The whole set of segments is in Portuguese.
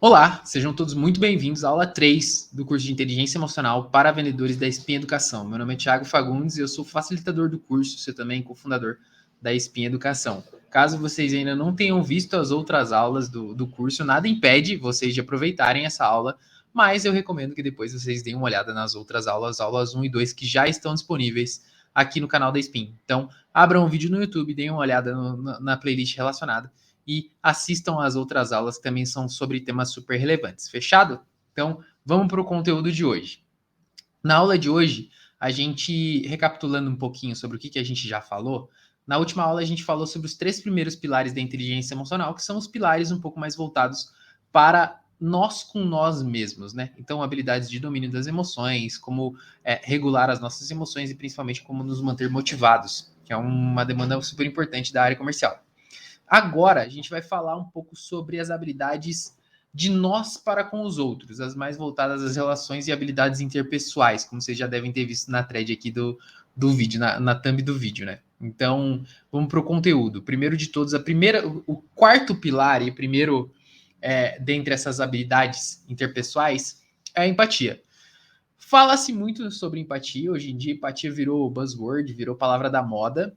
Olá, sejam todos muito bem-vindos à aula 3 do curso de Inteligência Emocional para Vendedores da Espinha Educação. Meu nome é Thiago Fagundes e eu sou facilitador do curso, você também cofundador da Espinha Educação. Caso vocês ainda não tenham visto as outras aulas do curso, nada impede vocês de aproveitarem essa aula, mas eu recomendo que depois vocês deem uma olhada nas outras aulas 1 e 2, que já estão disponíveis aqui no canal da Espinha. Então, abram um vídeo no YouTube, deem uma olhada na playlist relacionada e assistam às outras aulas que também são sobre temas super relevantes. Fechado? Então, vamos para o conteúdo de hoje. Na aula de hoje, a gente, recapitulando um pouquinho sobre o que a gente já falou, na última aula a gente falou sobre os 3 primeiros pilares da inteligência emocional, que são os pilares um pouco mais voltados para nós com nós mesmos, né? Então, habilidades de domínio das emoções, como regular as nossas emoções e principalmente como nos manter motivados, que é uma demanda super importante da área comercial. Agora, a gente vai falar um pouco sobre as habilidades de nós para com os outros, as mais voltadas às relações e habilidades interpessoais, como vocês já devem ter visto na thread aqui do vídeo, na thumb do vídeo, né? Então, vamos para o conteúdo. Primeiro de todos, o quarto pilar e primeiro dentre essas habilidades interpessoais é a empatia. Fala-se muito sobre empatia, hoje em dia empatia virou buzzword, virou palavra da moda,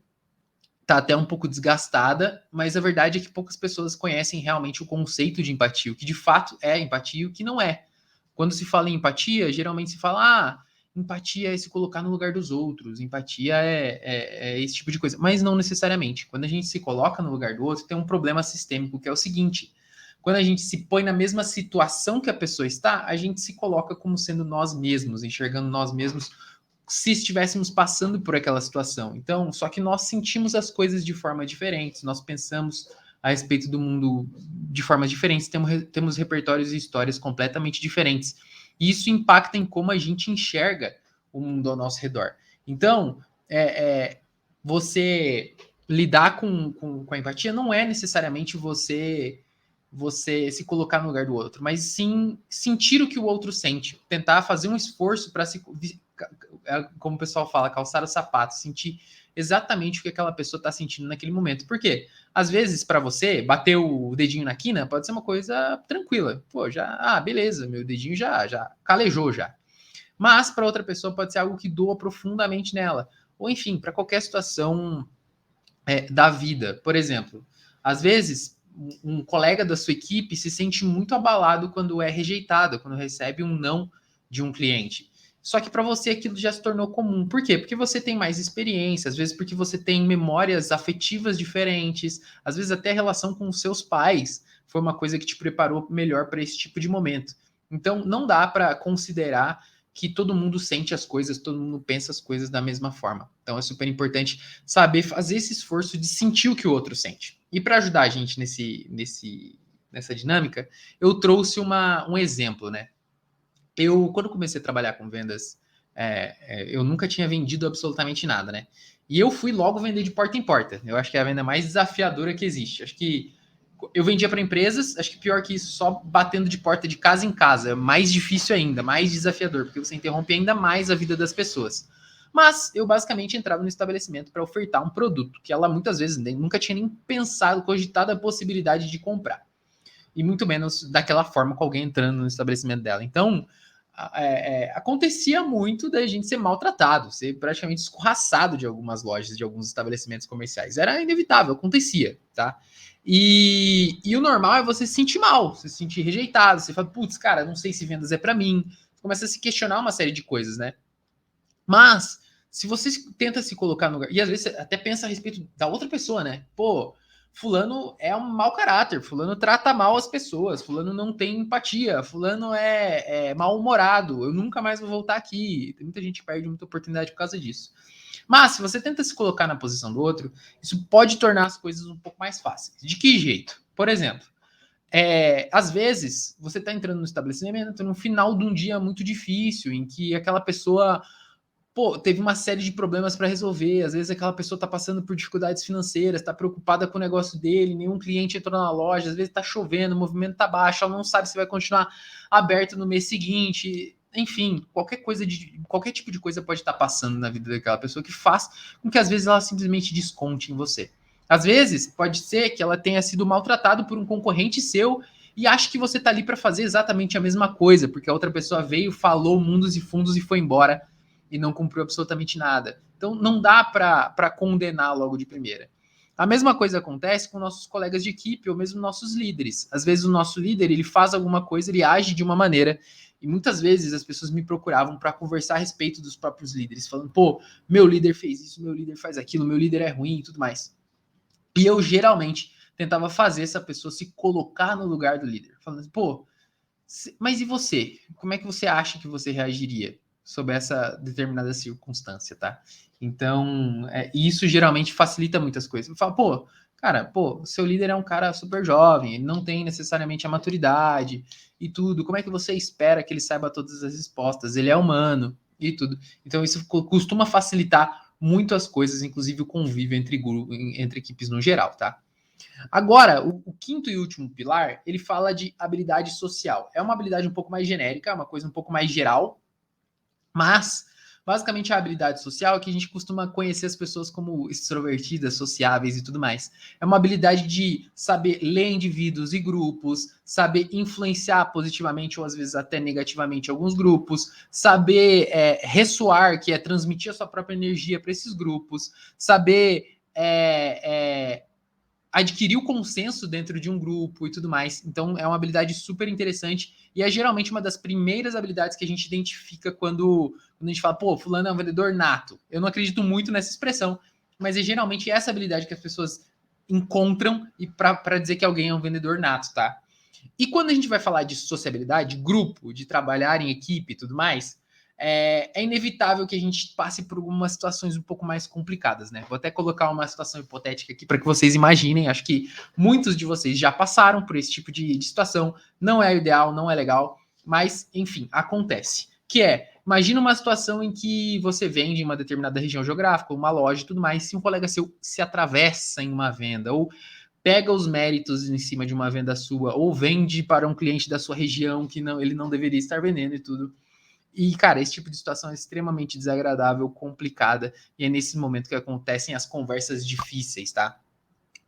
tá até um pouco desgastada, mas a verdade é que poucas pessoas conhecem realmente o conceito de empatia, o que de fato é empatia e o que não é. Quando se fala em empatia, geralmente se fala, empatia é se colocar no lugar dos outros, empatia é esse tipo de coisa, mas não necessariamente. Quando a gente se coloca no lugar do outro, tem um problema sistêmico, que é o seguinte: quando a gente se põe na mesma situação que a pessoa está, a gente se coloca como sendo nós mesmos, enxergando nós mesmos se estivéssemos passando por aquela situação. Então, só que nós sentimos as coisas de forma diferente, nós pensamos a respeito do mundo de formas diferentes, temos repertórios e histórias completamente diferentes. E isso impacta em como a gente enxerga o mundo ao nosso redor. Então, você lidar com a empatia não é necessariamente você se colocar no lugar do outro, mas sim sentir o que o outro sente, tentar fazer um esforço para se, como o pessoal fala, calçar o sapato, sentir exatamente o que aquela pessoa está sentindo naquele momento. Por quê? Às vezes, para você, bater o dedinho na quina pode ser uma coisa tranquila. Pô, beleza, meu dedinho já calejou já. Mas para outra pessoa pode ser algo que doa profundamente nela. Ou enfim, para qualquer situação da vida. Por exemplo, às vezes um colega da sua equipe se sente muito abalado quando é rejeitado, quando recebe um não de um cliente. Só que para você aquilo já se tornou comum. Por quê? Porque você tem mais experiência, às vezes porque você tem memórias afetivas diferentes, às vezes até a relação com os seus pais foi uma coisa que te preparou melhor para esse tipo de momento. Então, não dá para considerar que todo mundo sente as coisas, todo mundo pensa as coisas da mesma forma. Então é super importante saber fazer esse esforço de sentir o que o outro sente. E para ajudar a gente nessa dinâmica, eu trouxe um exemplo, né? Eu, quando comecei a trabalhar com vendas, eu nunca tinha vendido absolutamente nada, né? E eu fui logo vender de porta em porta. Eu acho que é a venda mais desafiadora que existe. Acho que eu vendia para empresas, acho que pior que isso, só batendo de porta de casa em casa. É mais difícil ainda, mais desafiador, porque você interrompe ainda mais a vida das pessoas. Mas eu basicamente entrava no estabelecimento para ofertar um produto que ela muitas vezes nunca tinha nem pensado, cogitado a possibilidade de comprar. E muito menos daquela forma com alguém entrando no estabelecimento dela. Então, acontecia muito da gente ser maltratado, ser praticamente escorraçado de algumas lojas, de alguns estabelecimentos comerciais. Era inevitável, acontecia, tá? E o normal é você se sentir mal, você se sentir rejeitado, você fala, putz, cara, não sei se vendas é para mim. Você começa a se questionar uma série de coisas, né? Mas, se você tenta se colocar no lugar, e às vezes você até pensa a respeito da outra pessoa, né? Pô, fulano é um mau caráter, fulano trata mal as pessoas, fulano não tem empatia, fulano é mal-humorado, eu nunca mais vou voltar aqui. Tem muita gente que perde muita oportunidade por causa disso. Mas, se você tenta se colocar na posição do outro, isso pode tornar as coisas um pouco mais fáceis. De que jeito? Por exemplo, às vezes, você está entrando no estabelecimento no final de um dia muito difícil, em que aquela pessoa teve uma série de problemas para resolver. Às vezes aquela pessoa está passando por dificuldades financeiras, está preocupada com o negócio dele, nenhum cliente entrou na loja, às vezes está chovendo, o movimento está baixo, ela não sabe se vai continuar aberto no mês seguinte. Enfim, qualquer tipo de coisa pode estar passando na vida daquela pessoa que faz com que às vezes ela simplesmente desconte em você. Às vezes pode ser que ela tenha sido maltratada por um concorrente seu e acha que você tá ali para fazer exatamente a mesma coisa, porque a outra pessoa veio, falou mundos e fundos e foi embora e não cumpriu absolutamente nada. Então não dá para condenar logo de primeira. A mesma coisa acontece com nossos colegas de equipe ou mesmo nossos líderes. Às vezes o nosso líder, ele faz alguma coisa, ele age de uma maneira, e muitas vezes as pessoas me procuravam para conversar a respeito dos próprios líderes, falando, pô, meu líder fez isso, meu líder faz aquilo, meu líder é ruim e tudo mais. E eu geralmente tentava fazer essa pessoa se colocar no lugar do líder, falando assim, pô, mas e você? Como é que você acha que você reagiria sobre essa determinada circunstância, tá? Então, isso geralmente facilita muitas coisas. Eu falo, pô, cara, pô, seu líder é um cara super jovem, ele não tem necessariamente a maturidade e tudo. Como é que você espera que ele saiba todas as respostas? Ele é humano e tudo. Então, isso costuma facilitar muito as coisas, inclusive o convívio entre equipes no geral, tá? Agora, o quinto e último pilar, ele fala de habilidade social. É uma habilidade um pouco mais genérica, uma coisa um pouco mais geral, mas basicamente a habilidade social é que a gente costuma conhecer as pessoas como extrovertidas, sociáveis e tudo mais. É uma habilidade de saber ler indivíduos e grupos, saber influenciar positivamente ou às vezes até negativamente alguns grupos, saber ressoar, que é transmitir a sua própria energia para esses grupos, saber adquirir o consenso dentro de um grupo e tudo mais. Então, é uma habilidade super interessante e é geralmente uma das primeiras habilidades que a gente identifica quando a gente fala, pô, fulano é um vendedor nato. Eu não acredito muito nessa expressão, mas é geralmente essa habilidade que as pessoas encontram e para dizer que alguém é um vendedor nato, tá? E quando a gente vai falar de sociabilidade, grupo, de trabalhar em equipe e tudo mais, inevitável que a gente passe por algumas situações um pouco mais complicadas, né? Vou até colocar uma situação hipotética aqui para que vocês imaginem. Acho que muitos de vocês já passaram por esse tipo de situação. Não é ideal, não é legal, mas enfim, acontece. Que imagina uma situação em que você vende em uma determinada região geográfica, uma loja e tudo mais, se um colega seu se atravessa em uma venda ou pega os méritos em cima de uma venda sua ou vende para um cliente da sua região que não, ele não deveria estar vendendo e tudo. E, cara, esse tipo de situação é extremamente desagradável, complicada, e é nesse momento que acontecem as conversas difíceis, tá?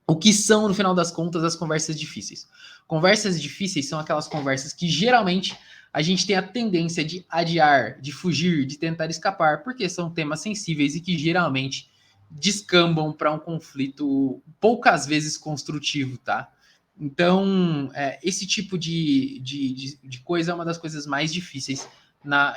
O que são, no final das contas, as conversas difíceis? Conversas difíceis são aquelas conversas que geralmente a gente tem a tendência de adiar, de fugir, de tentar escapar, porque são temas sensíveis e que geralmente descambam para um conflito poucas vezes construtivo, tá? Então, esse tipo de coisa é uma das coisas mais difíceis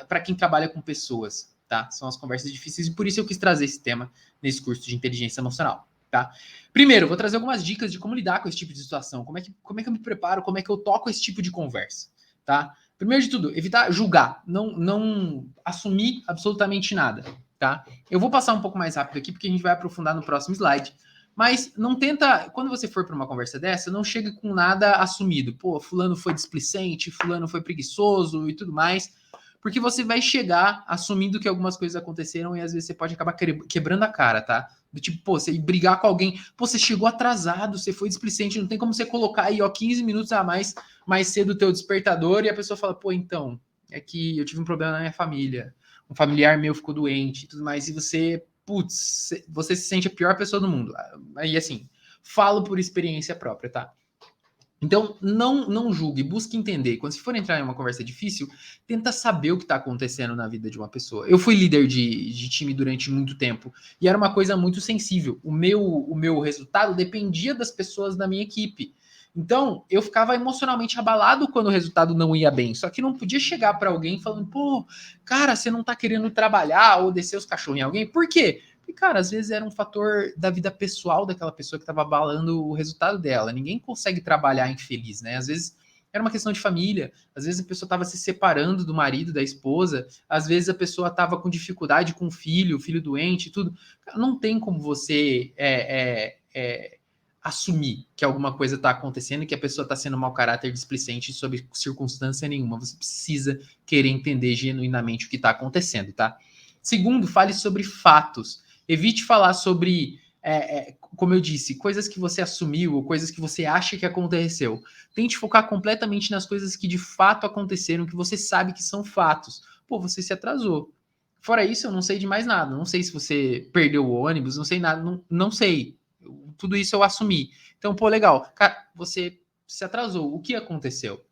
para quem trabalha com pessoas, tá? São as conversas difíceis e por isso eu quis trazer esse tema nesse curso de inteligência emocional, tá? Primeiro, vou trazer algumas dicas de como lidar com esse tipo de situação, como é que eu me preparo, como é que eu toco esse tipo de conversa, tá? Primeiro de tudo, evitar julgar, não assumir absolutamente nada, tá? Eu vou passar um pouco mais rápido aqui porque a gente vai aprofundar no próximo slide. Mas não tenta, quando você for para uma conversa dessa, não chega com nada assumido. Pô, fulano foi displicente, fulano foi preguiçoso e tudo mais, porque você vai chegar assumindo que algumas coisas aconteceram e às vezes você pode acabar quebrando a cara, tá? Do tipo, pô, você brigar com alguém, pô, você chegou atrasado, você foi displicente, não tem como você colocar aí, ó, 15 minutos a mais cedo o teu despertador e a pessoa fala, pô, então, é que eu tive um problema na minha família, um familiar meu ficou doente e tudo mais, e você, putz, você se sente a pior pessoa do mundo. Aí, assim, falo por experiência própria, tá? Então, não julgue, busque entender. Quando você for entrar em uma conversa difícil, tenta saber o que está acontecendo na vida de uma pessoa. Eu fui líder de time durante muito tempo e era uma coisa muito sensível. O meu resultado dependia das pessoas da minha equipe. Então, eu ficava emocionalmente abalado quando o resultado não ia bem. Só que não podia chegar para alguém falando, pô, cara, você não está querendo trabalhar ou descer os cachorros em alguém. Por quê? E, cara, às vezes era um fator da vida pessoal daquela pessoa que estava abalando o resultado dela. Ninguém consegue trabalhar infeliz, né? Às vezes era uma questão de família, às vezes a pessoa estava se separando do marido, da esposa, às vezes a pessoa estava com dificuldade com o filho doente e tudo. Não tem como você assumir que alguma coisa está acontecendo e que a pessoa está sendo mau caráter, displicente sob circunstância nenhuma. Você precisa querer entender genuinamente o que está acontecendo, tá? Segundo, fale sobre fatos. Evite falar sobre, como eu disse, coisas que você assumiu ou coisas que você acha que aconteceu. Tente focar completamente nas coisas que de fato aconteceram, que você sabe que são fatos. Pô, você se atrasou. Fora isso, eu não sei de mais nada. Não sei se você perdeu o ônibus, não sei nada, não sei. Tudo isso eu assumi. Então, pô, legal. Cara, você se atrasou. O que aconteceu?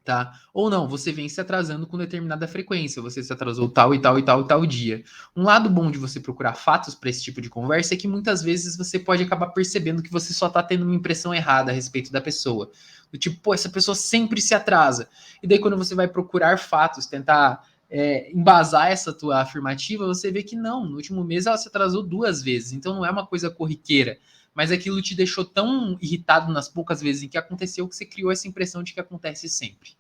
Tá? Ou não, você vem se atrasando com determinada frequência, você se atrasou tal e tal e tal e tal dia. Um lado bom de você procurar fatos para esse tipo de conversa é que muitas vezes você pode acabar percebendo que você só tá tendo uma impressão errada a respeito da pessoa. Do tipo, pô, essa pessoa sempre se atrasa. E daí quando você vai procurar fatos, tentar embasar essa tua afirmativa, você vê que não, no último mês ela se atrasou 2 vezes, então não é uma coisa corriqueira. Mas aquilo te deixou tão irritado nas poucas vezes em que aconteceu que você criou essa impressão de que acontece sempre.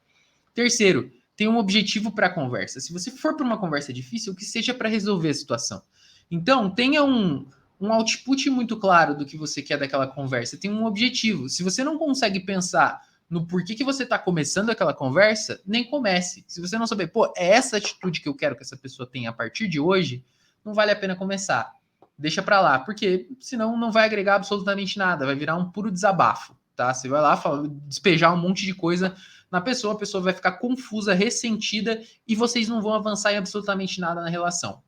Terceiro, tem um objetivo para a conversa. Se você for para uma conversa difícil, que seja para resolver a situação. Então, tenha um output muito claro do que você quer daquela conversa. Tem um objetivo. Se você não consegue pensar no porquê que você está começando aquela conversa, nem comece. Se você não souber, pô, é essa atitude que eu quero que essa pessoa tenha a partir de hoje, não vale a pena começar. Deixa para lá, porque senão não vai agregar absolutamente nada, vai virar um puro desabafo, tá? Você vai lá despejar um monte de coisa na pessoa, a pessoa vai ficar confusa, ressentida e vocês não vão avançar em absolutamente nada na relação.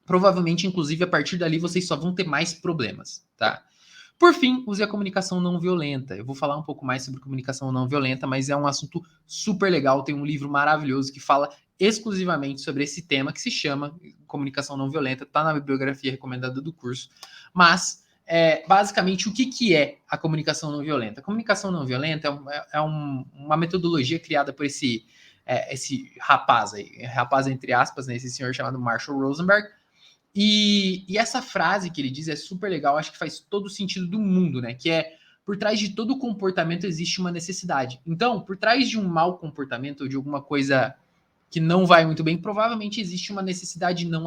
Provavelmente, inclusive, a partir dali vocês só vão ter mais problemas, tá? Por fim, use a comunicação não violenta. Eu vou falar um pouco mais sobre comunicação não violenta, mas é um assunto super legal. Tem um livro maravilhoso que fala exclusivamente sobre esse tema, que se chama Comunicação Não Violenta. Está na bibliografia recomendada do curso. Mas, basicamente, o que é a comunicação não violenta? A comunicação não violenta uma metodologia criada por esse rapaz aí, rapaz entre aspas, né, esse senhor chamado Marshall Rosenberg. E essa frase que ele diz é super legal, acho que faz todo o sentido do mundo, né? Que é, por trás de todo comportamento existe uma necessidade. Então, por trás de um mau comportamento ou de alguma coisa que não vai muito bem, provavelmente existe uma necessidade não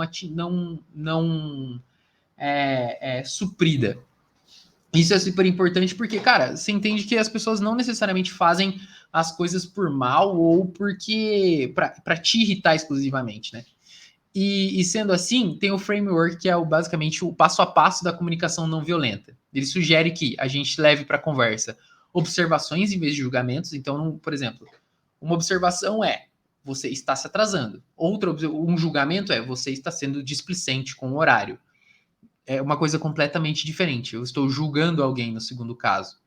suprida. Isso é super importante porque, cara, você entende que as pessoas não necessariamente fazem as coisas por mal ou porque para te irritar exclusivamente, né? E sendo assim, tem o framework que é basicamente o passo a passo da comunicação não violenta. Ele sugere que a gente leve para a conversa observações em vez de julgamentos. Então, por exemplo, uma observação é você está se atrasando. Um julgamento é você está sendo displicente com o horário. É uma coisa completamente diferente. Eu estou julgando alguém no segundo caso.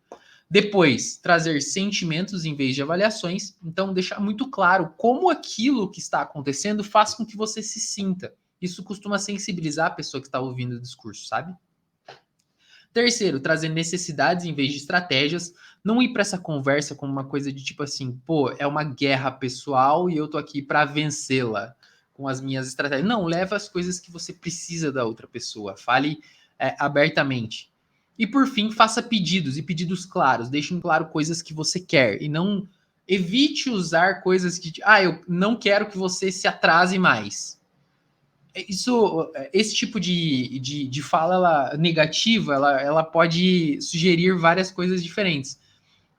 Depois, trazer sentimentos em vez de avaliações. Então, deixar muito claro como aquilo que está acontecendo faz com que você se sinta. Isso costuma sensibilizar a pessoa que está ouvindo o discurso, sabe? Terceiro, trazer necessidades em vez de estratégias. Não ir para essa conversa com uma coisa de tipo assim, pô, é uma guerra pessoal e eu tô aqui para vencê-la com as minhas estratégias. Não, leva as coisas que você precisa da outra pessoa. Fale abertamente. E por fim, faça pedidos e pedidos claros. Deixe claro coisas que você quer e não evite usar coisas que, eu não quero que você se atrase mais. Esse tipo de fala negativa, ela pode sugerir várias coisas diferentes.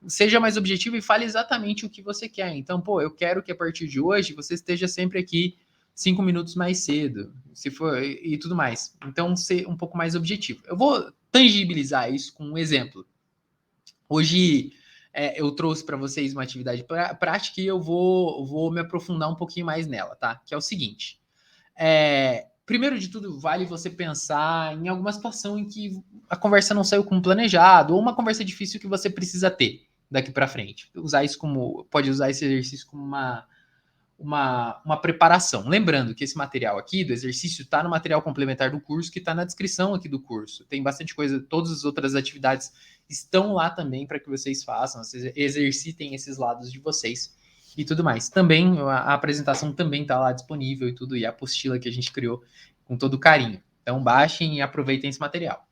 Seja mais objetivo e fale exatamente o que você quer. Então, pô, eu quero que a partir de hoje você esteja sempre aqui 5 minutos mais cedo, se for e tudo mais. Então, ser um pouco mais objetivo. Eu vou tangibilizar isso com um exemplo. Hoje eu trouxe para vocês uma atividade prática e eu vou me aprofundar um pouquinho mais nela, tá? Que é o seguinte. Primeiro de tudo, vale você pensar em alguma situação em que a conversa não saiu como planejado, ou uma conversa difícil que você precisa ter daqui para frente. Pode usar esse exercício como uma preparação. Lembrando que esse material aqui do exercício está no material complementar do curso, que está na descrição aqui do curso. Tem bastante coisa, todas as outras atividades estão lá também para que vocês façam, vocês exercitem esses lados de vocês e tudo mais. Também a apresentação também está lá disponível e tudo, e a apostila que a gente criou com todo carinho. Então baixem e aproveitem esse material.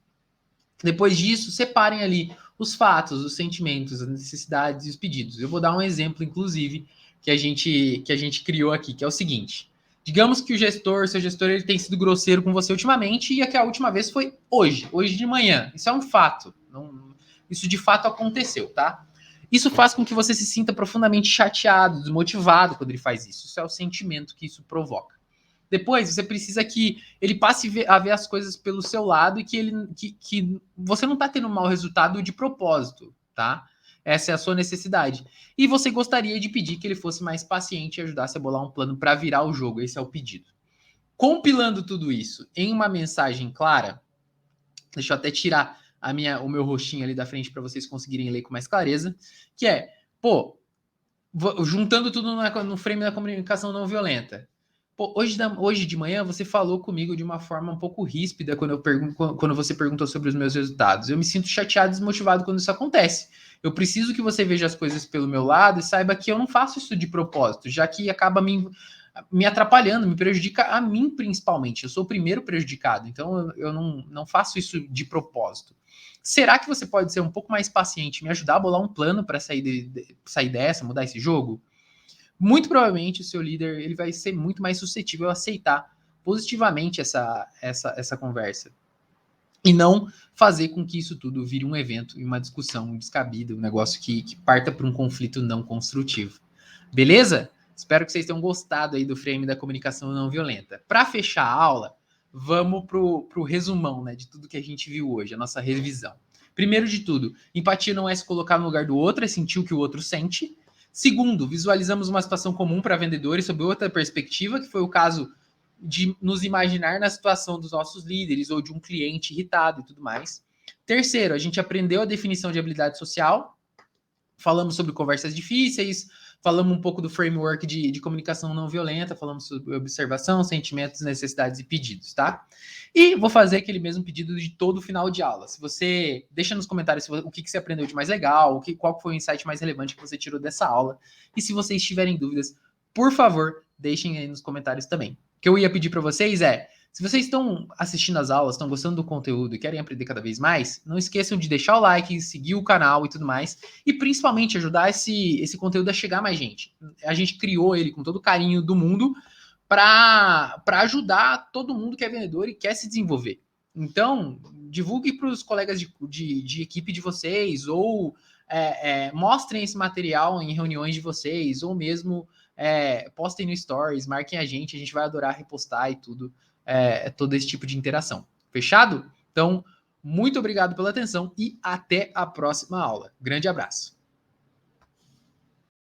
Depois disso, separem ali os fatos, os sentimentos, as necessidades e os pedidos. Eu vou dar um exemplo, inclusive, que a gente criou aqui, que é o seguinte. Digamos que seu gestor, ele tem sido grosseiro com você ultimamente e que a última vez foi hoje de manhã. Isso é um fato. Isso de fato aconteceu, tá? Isso faz com que você se sinta profundamente chateado, desmotivado quando ele faz isso. Isso é o sentimento que isso provoca. Depois, você precisa que ele passe a ver as coisas pelo seu lado e que você não está tendo um mau resultado de propósito, tá? Essa é a sua necessidade. E você gostaria de pedir que ele fosse mais paciente e ajudasse a bolar um plano para virar o jogo. Esse é o pedido. Compilando tudo isso em uma mensagem clara, deixa eu até tirar o meu rostinho ali da frente para vocês conseguirem ler com mais clareza, que é, juntando tudo no frame da comunicação não violenta. Pô, hoje de manhã você falou comigo de uma forma um pouco ríspida quando você perguntou sobre os meus resultados. Eu me sinto chateado e desmotivado quando isso acontece. Eu preciso que você veja as coisas pelo meu lado e saiba que eu não faço isso de propósito, já que acaba me atrapalhando, me prejudica a mim principalmente. Eu sou o primeiro prejudicado, então eu não faço isso de propósito. Será que você pode ser um pouco mais paciente e me ajudar a bolar um plano para sair dessa, mudar esse jogo? Muito provavelmente o seu líder ele vai ser muito mais suscetível a aceitar positivamente essa conversa. E não fazer com que isso tudo vire um evento e uma discussão descabida, um negócio que parta para um conflito não construtivo. Beleza? Espero que vocês tenham gostado aí do frame da comunicação não violenta. Para fechar a aula, vamos pro resumão, né, de tudo que a gente viu hoje, a nossa revisão. Primeiro de tudo, empatia não é se colocar no lugar do outro, é sentir o que o outro sente. Segundo, visualizamos uma situação comum para vendedores sob outra perspectiva, que foi o caso de nos imaginar na situação dos nossos líderes ou de um cliente irritado e tudo mais. Terceiro, a gente aprendeu a definição de habilidade social, falamos sobre conversas difíceis, falamos um pouco do framework de comunicação não violenta, falamos sobre observação, sentimentos, necessidades e pedidos, tá? E vou fazer aquele mesmo pedido de todo final de aula. Se você deixa nos comentários o que você aprendeu de mais legal, qual foi o insight mais relevante que você tirou dessa aula. E se vocês tiverem dúvidas, por favor, deixem aí nos comentários também. O que eu ia pedir para vocês é, se vocês estão assistindo as aulas, estão gostando do conteúdo e querem aprender cada vez mais, não esqueçam de deixar o like, seguir o canal e tudo mais, e principalmente ajudar esse conteúdo a chegar a mais gente. A gente criou ele com todo o carinho do mundo para ajudar todo mundo que é vendedor e quer se desenvolver. Então, divulgue para os colegas de equipe de vocês, ou mostrem esse material em reuniões de vocês, ou mesmo postem no Stories, marquem a gente vai adorar repostar e tudo, todo esse tipo de interação. Fechado? Então, muito obrigado pela atenção e até a próxima aula. Grande abraço.